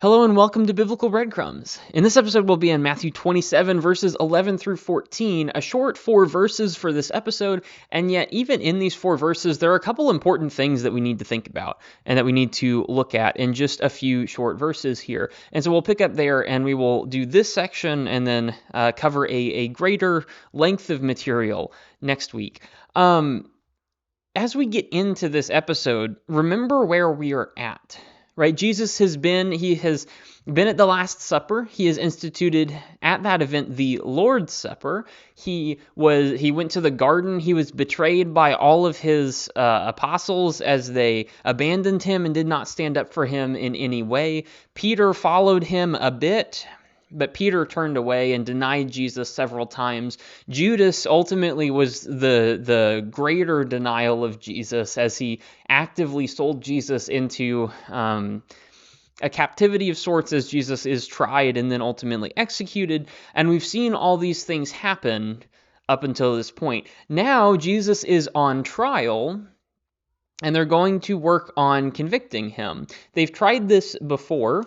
Hello and welcome to Biblical Breadcrumbs. In this episode, we'll be in Matthew 27, verses 11 through 14, a short 4 verses for this episode, and yet even in these 4 verses, there are a couple important things that we need to think about and that we need to look at in just a few short verses here. And so we'll pick up there and we will do this section and then cover a greater length of material next week. As we get into this episode, remember where we are at. Right? Jesus has been at the Last Supper. He has instituted at that event the Lord's Supper. He went to the garden. He was betrayed by all of his apostles as they abandoned him and did not stand up for him in any way. Peter followed him a bit, but Peter turned away and denied Jesus several times. Judas ultimately was the greater denial of Jesus as he actively sold Jesus into a captivity of sorts as Jesus is tried and then ultimately executed. And we've seen all these things happen up until this point. Now Jesus is on trial, and they're going to work on convicting him. They've tried this before.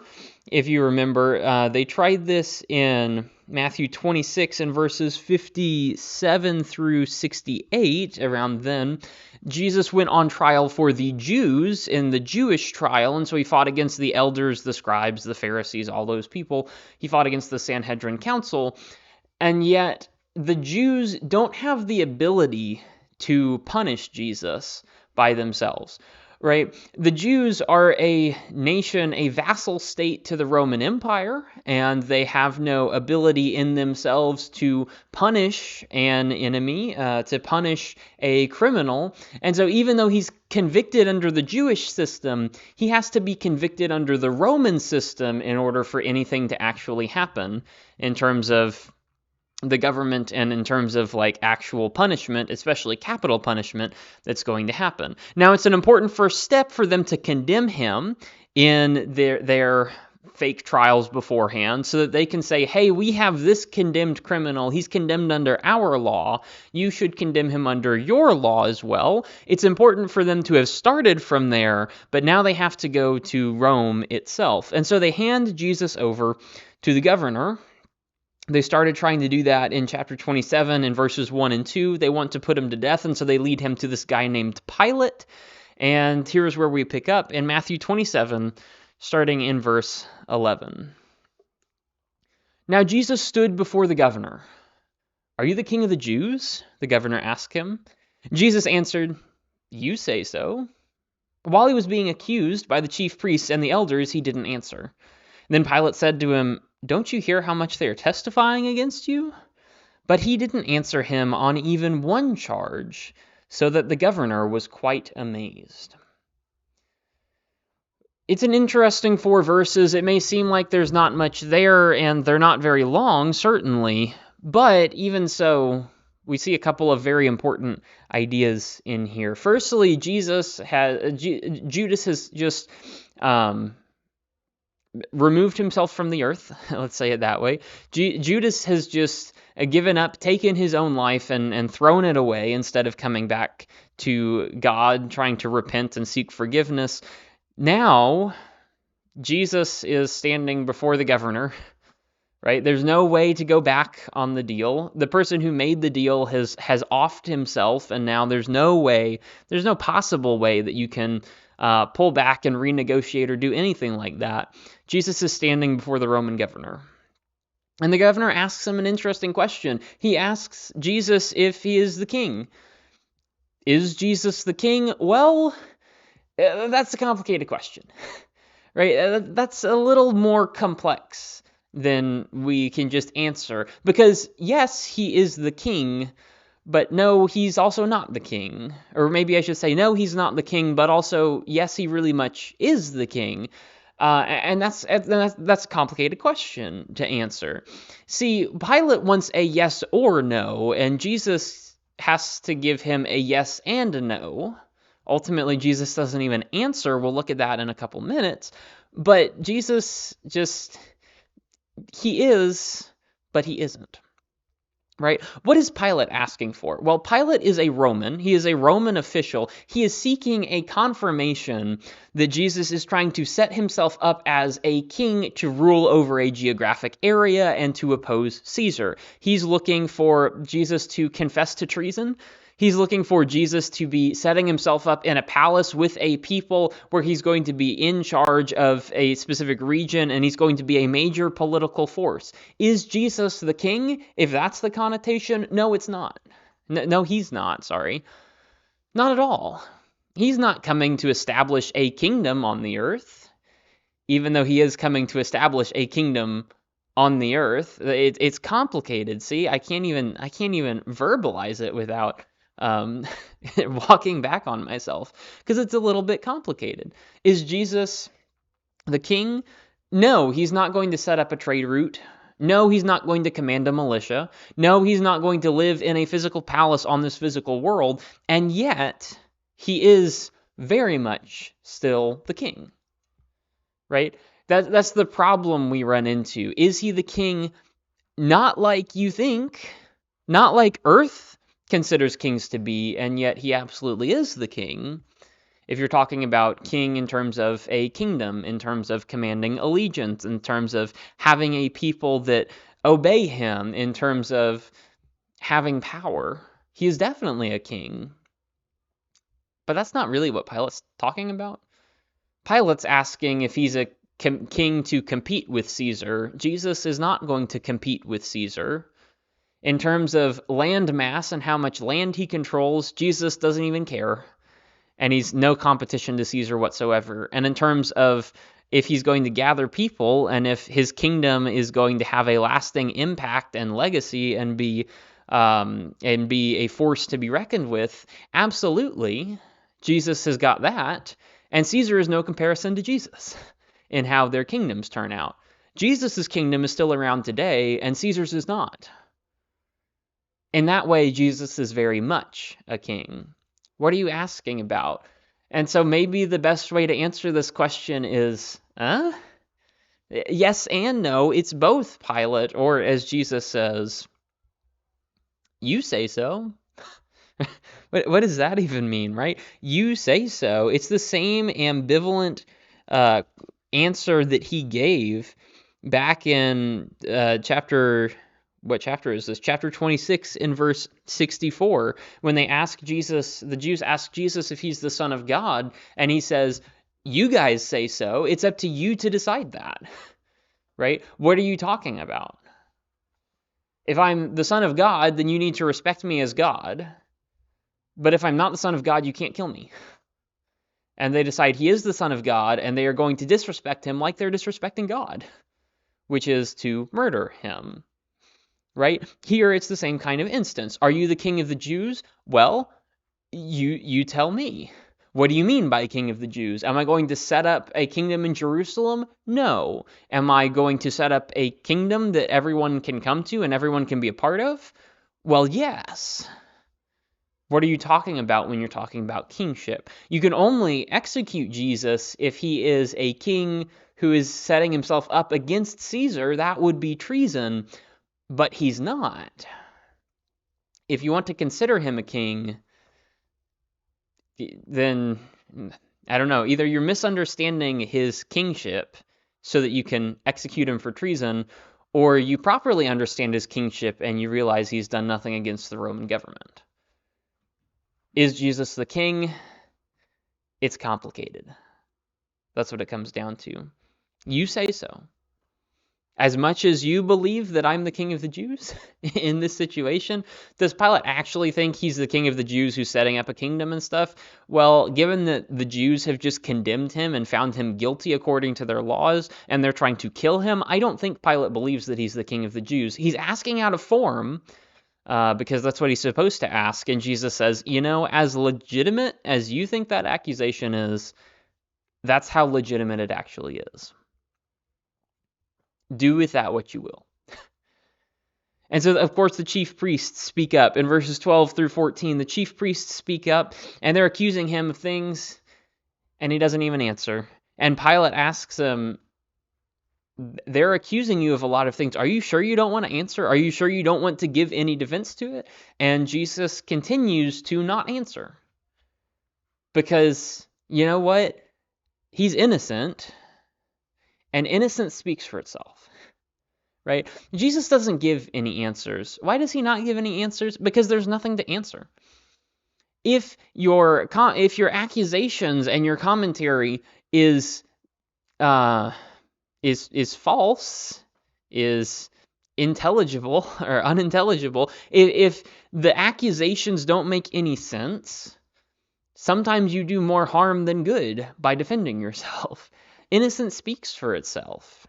If you remember, they tried this in Matthew 26 and verses 57 through 68, around then. Jesus went on trial for the Jews in the Jewish trial, and so he fought against the elders, the scribes, the Pharisees, all those people. He fought against the Sanhedrin Council, and yet the Jews don't have the ability to punish Jesus by themselves, right? The Jews are a nation, a vassal state to the Roman Empire, and they have no ability in themselves to punish an enemy, to punish a criminal. And so even though he's convicted under the Jewish system, he has to be convicted under the Roman system in order for anything to actually happen in terms of the government and in terms of like actual punishment, especially capital punishment, that's going to happen. Now, it's an important first step for them to condemn him in their fake trials beforehand so that they can say, hey, we have this condemned criminal. He's condemned under our law. You should condemn him under your law as well. It's important for them to have started from there, but now they have to go to Rome itself. And so they hand Jesus over to the governor. They started trying to do that in chapter 27 in verses 1 and 2. They want to put him to death, and so they lead him to this guy named Pilate. And here's where we pick up in Matthew 27, starting in verse 11. Now Jesus stood before the governor. "Are you the king of the Jews?" the governor asked him. Jesus answered, "You say so." While he was being accused by the chief priests and the elders, he didn't answer. Then Pilate said to him, "Don't you hear how much they are testifying against you?" But he didn't answer him on even one charge, so that the governor was quite amazed. It's an interesting 4 verses. It may seem like there's not much there, and they're not very long, certainly. But even so, we see a couple of very important ideas in here. Firstly, Judas has just removed himself from the earth, let's say it that way. Judas has just given up, taken his own life and thrown it away instead of coming back to God, trying to repent and seek forgiveness. Now, Jesus is standing before the governor, right? There's no way to go back on the deal. The person who made the deal has offed himself, and now there's no possible way that you can pull back and renegotiate or do anything like that. Jesus is standing before the Roman governor. And the governor asks him an interesting question. He asks Jesus if he is the king. Is Jesus the king? Well, that's a complicated question, right? That's a little more complex than we can just answer. Because yes, he is the king, but no, he's also not the king. Or maybe I should say, no, he's not the king, but also, yes, he really much is the king. And that's a complicated question to answer. See, Pilate wants a yes or no, and Jesus has to give him a yes and a no. Ultimately, Jesus doesn't even answer. We'll look at that in a couple minutes. But Jesus he is, but he isn't. Right? What is Pilate asking for? Well, Pilate is a Roman. He is a Roman official. He is seeking a confirmation that Jesus is trying to set himself up as a king to rule over a geographic area and to oppose Caesar. He's looking for Jesus to confess to treason. He's looking for Jesus to be setting himself up in a palace with a people where he's going to be in charge of a specific region and he's going to be a major political force. Is Jesus the king? If that's the connotation, no, it's not. No, he's not, sorry. Not at all. He's not coming to establish a kingdom on the earth, even though he is coming to establish a kingdom on the earth. It's complicated. See, I can't even verbalize it without walking back on myself because it's a little bit complicated. Is Jesus the king? No, he's not going to set up a trade route. No, he's not going to command a militia. No, he's not going to live in a physical palace on this physical world. And yet, he is very much still the king. Right? That's the problem we run into. Is he the king? Not like you think. Not like Earth considers kings to be, and yet he absolutely is the king. If you're talking about king in terms of a kingdom, in terms of commanding allegiance, in terms of having a people that obey him, in terms of having power, he is definitely a king. But that's not really what Pilate's talking about. Pilate's asking if he's a king to compete with Caesar. Jesus is not going to compete with Caesar. In terms of land mass and how much land he controls, Jesus doesn't even care. And he's no competition to Caesar whatsoever. And in terms of if he's going to gather people and if his kingdom is going to have a lasting impact and legacy and be a force to be reckoned with, absolutely, Jesus has got that. And Caesar is no comparison to Jesus in how their kingdoms turn out. Jesus' kingdom is still around today, and Caesar's is not. In that way, Jesus is very much a king. What are you asking about? And so maybe the best way to answer this question is, yes and no, it's both, Pilate, or as Jesus says, you say so. What does that even mean, right? You say so. It's the same ambivalent answer that he gave back in what chapter is this? Chapter 26 in verse 64, when they ask Jesus, the Jews ask Jesus if he's the Son of God, and he says, you guys say so. It's up to you to decide that, right? What are you talking about? If I'm the Son of God, then you need to respect me as God. But if I'm not the Son of God, you can't kill me. And they decide he is the Son of God, and they are going to disrespect him like they're disrespecting God, which is to murder him. Right? Here it's the same kind of instance. Are you the king of the Jews? Well, you tell me. What do you mean by king of the Jews? Am I going to set up a kingdom in Jerusalem? No. Am I going to set up a kingdom that everyone can come to and everyone can be a part of? Well, yes. What are you talking about when you're talking about kingship? You can only execute Jesus if he is a king who is setting himself up against Caesar. That would be treason. But he's not. If you want to consider him a king, then, I don't know, either you're misunderstanding his kingship so that you can execute him for treason, or you properly understand his kingship and you realize he's done nothing against the Roman government. Is Jesus the king? It's complicated. That's what it comes down to. You say so. As much as you believe that I'm the king of the Jews in this situation, does Pilate actually think he's the king of the Jews who's setting up a kingdom and stuff? Well, given that the Jews have just condemned him and found him guilty according to their laws, and they're trying to kill him, I don't think Pilate believes that he's the king of the Jews. He's asking out of form, because that's what he's supposed to ask, and Jesus says, as legitimate as you think that accusation is, that's how legitimate it actually is. Do with that what you will. And so, of course, the chief priests speak up. In verses 12 through 14, the chief priests speak up, and they're accusing him of things, and he doesn't even answer. And Pilate asks him, they're accusing you of a lot of things. Are you sure you don't want to answer? Are you sure you don't want to give any defense to it? And Jesus continues to not answer. Because, you know what? He's innocent, and innocence speaks for itself, right? Jesus doesn't give any answers. Why does he not give any answers? Because there's nothing to answer. If your accusations and your commentary is false, is intelligible or unintelligible, if the accusations don't make any sense, sometimes you do more harm than good by defending yourself. Innocence speaks for itself.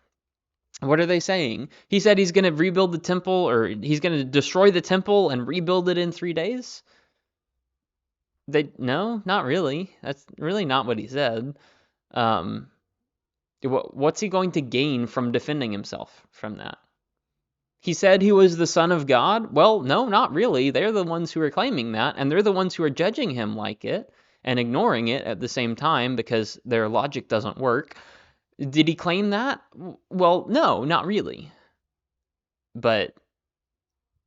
What are they saying? He said he's going to rebuild the temple, or he's going to destroy the temple and rebuild it in 3 days? No, not really. That's really not what he said. What's he going to gain from defending himself from that? He said he was the Son of God? Well, no, not really. They're the ones who are claiming that, and they're the ones who are judging him like it and ignoring it at the same time because their logic doesn't work. Did he claim that? Well, no, not really. But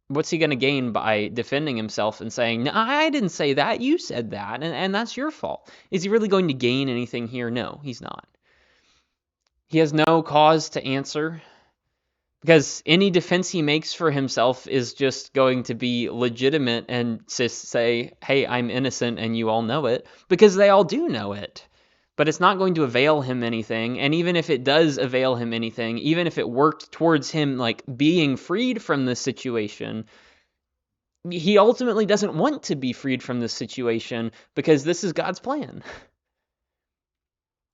what's he going to gain by defending himself and saying, no, I didn't say that, you said that, and that's your fault? Is he really going to gain anything here? No, he's not. He has no cause to answer, because any defense he makes for himself is just going to be legitimate and just say, hey, I'm innocent and you all know it, because they all do know it. But it's not going to avail him anything, and even if it does avail him anything, even if it worked towards him like being freed from this situation, he ultimately doesn't want to be freed from this situation because this is God's plan.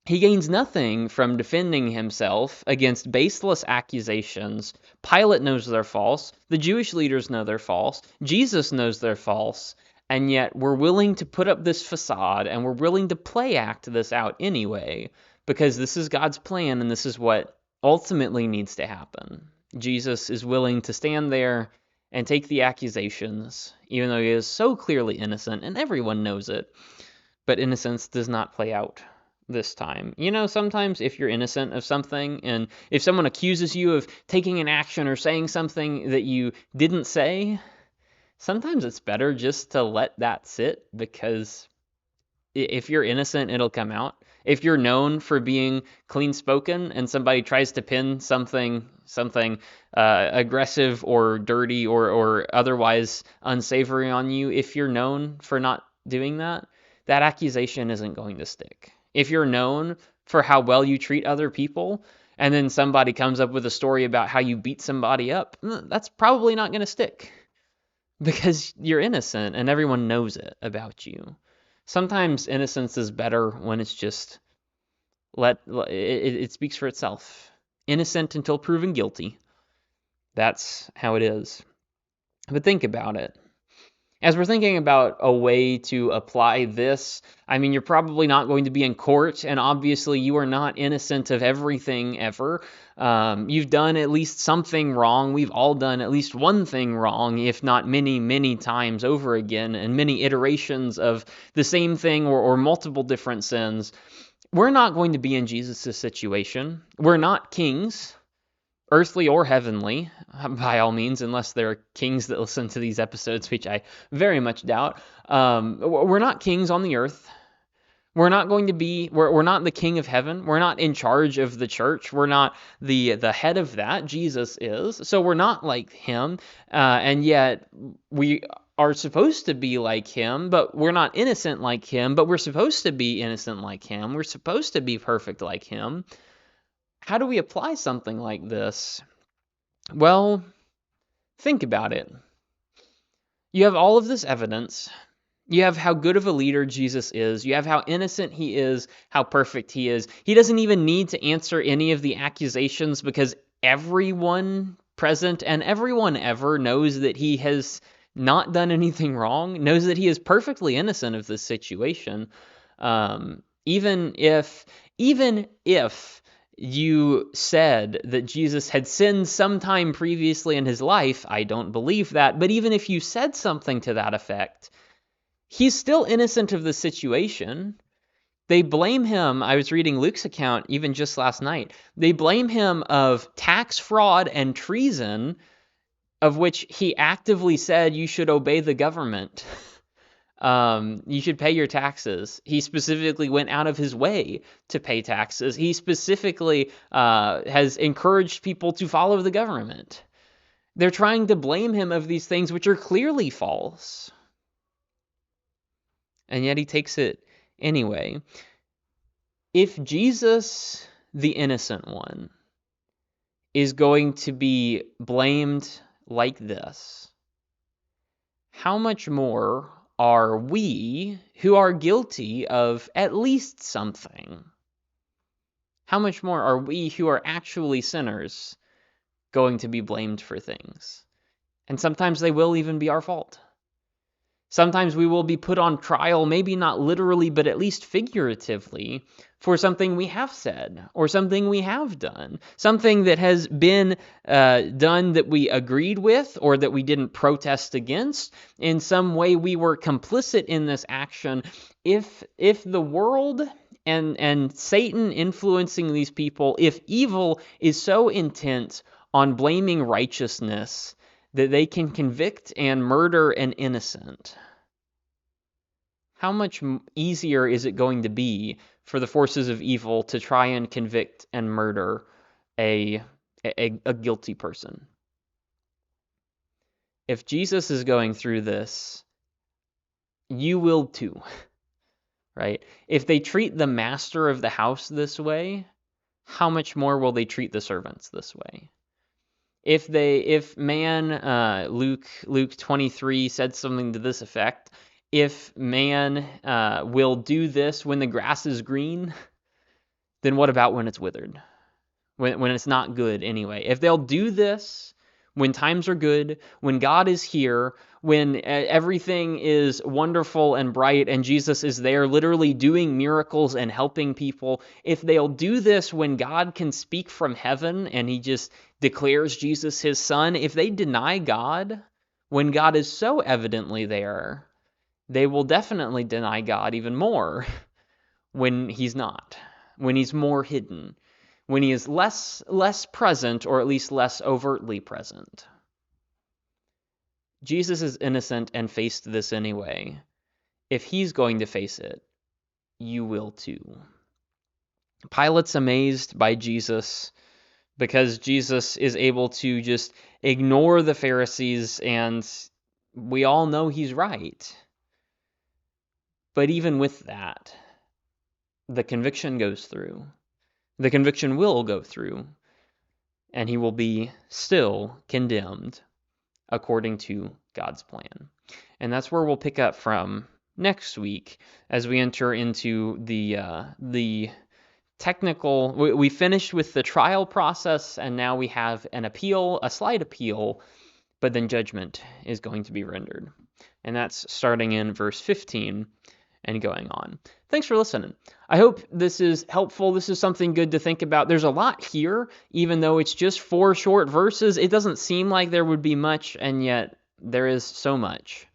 He gains nothing from defending himself against baseless accusations. Pilate knows they're false. The Jewish leaders know they're false. Jesus knows they're false. And yet we're willing to put up this facade and we're willing to play act this out anyway, because this is God's plan and this is what ultimately needs to happen. Jesus is willing to stand there and take the accusations, even though he is so clearly innocent and everyone knows it. But innocence does not play out this time. You know, sometimes if you're innocent of something and if someone accuses you of taking an action or saying something that you didn't say, sometimes it's better just to let that sit, because if you're innocent, it'll come out. If you're known for being clean-spoken and somebody tries to pin something aggressive or dirty or otherwise unsavory on you, if you're known for not doing that, that accusation isn't going to stick. If you're known for how well you treat other people, and then somebody comes up with a story about how you beat somebody up, that's probably not going to stick, because you're innocent and everyone knows it about you. Sometimes innocence is better when it's just it speaks for itself. Innocent until proven guilty. That's how it is. But think about it. As we're thinking about a way to apply this, I mean, you're probably not going to be in court, and obviously you are not innocent of everything ever. You've done at least something wrong. We've all done at least one thing wrong, if not many, many times over again, and many iterations of the same thing or multiple different sins. We're not going to be in Jesus' situation. We're not kings, earthly or heavenly, by all means, unless there are kings that listen to these episodes, which I very much doubt. We're not kings on the earth. We're not going to be, we're not the king of heaven. We're not in charge of the church. We're not the head of that. Jesus is. So we're not like him. And yet we are supposed to be like him, but we're not innocent like him, but we're supposed to be innocent like him. We're supposed to be perfect like him. How do we apply something like this? Well, think about it. You have all of this evidence. You have how good of a leader Jesus is. You have how innocent he is, how perfect he is. He doesn't even need to answer any of the accusations, because everyone present and everyone ever knows that he has not done anything wrong, knows that he is perfectly innocent of this situation. Even if you said that Jesus had sinned sometime previously in his life, I don't believe that, but even if you said something to that effect, he's still innocent of the situation. They blame him. I was reading Luke's account even just last night. They blame him of tax fraud and treason, of which he actively said you should obey the government. You should pay your taxes. He specifically went out of his way to pay taxes. He specifically has encouraged people to follow the government. They're trying to blame him of these things which are clearly false. And yet he takes it anyway. If Jesus, the innocent one, is going to be blamed like this, how much more are we, who are guilty of at least something? How much more are we, who are actually sinners, going to be blamed for things? And sometimes they will even be our fault. Sometimes we will be put on trial, maybe not literally, but at least figuratively, for something we have said or something we have done, something that has been done that we agreed with or that we didn't protest against. In some way, we were complicit in this action. If the world and Satan influencing these people, if evil is so intent on blaming righteousness that they can convict and murder an innocent, how much easier is it going to be for the forces of evil to try and convict and murder a guilty person? If Jesus is going through this, you will too, right? If they treat the master of the house this way, how much more will they treat the servants this way? If Luke 23 said something to this effect, if man will do this when the grass is green, then what about when it's withered? When it's not good anyway? If they'll do this when times are good, when God is here, when everything is wonderful and bright and Jesus is there literally doing miracles and helping people, if they'll do this when God can speak from heaven and he just declares Jesus his son, if they deny God when God is so evidently there, they will definitely deny God even more when he's not, when he's more hidden, when he is less present, or at least less overtly present. Jesus is innocent and faced this anyway. If he's going to face it, you will too. Pilate's amazed by Jesus because Jesus is able to just ignore the Pharisees, and we all know he's right. But even with that, the conviction goes through. The conviction will go through, and he will be still condemned according to God's plan. And that's where we'll pick up from next week as we enter into the technical. We finished with the trial process, and now we have an appeal, a slight appeal, but then judgment is going to be rendered. And that's starting in verse 15 and going on. Thanks for listening. I hope this is helpful. This is something good to think about. There's a lot here, even though it's just 4 short verses. It doesn't seem like there would be much, and yet there is so much.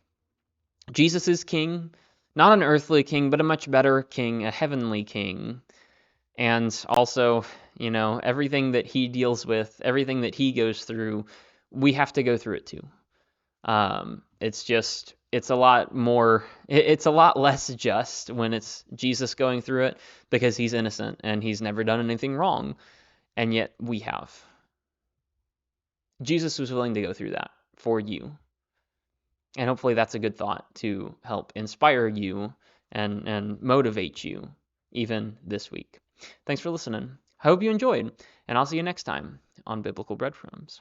Jesus is king, not an earthly king, but a much better king, a heavenly king. And also, everything that he deals with, everything that he goes through, we have to go through it too. It's a lot more, it's a lot less just when it's Jesus going through it, because he's innocent and he's never done anything wrong. And yet we have. Jesus was willing to go through that for you. And hopefully that's a good thought to help inspire you and motivate you even this week. Thanks for listening. I hope you enjoyed, and I'll see you next time on Biblical Breadcrumbs.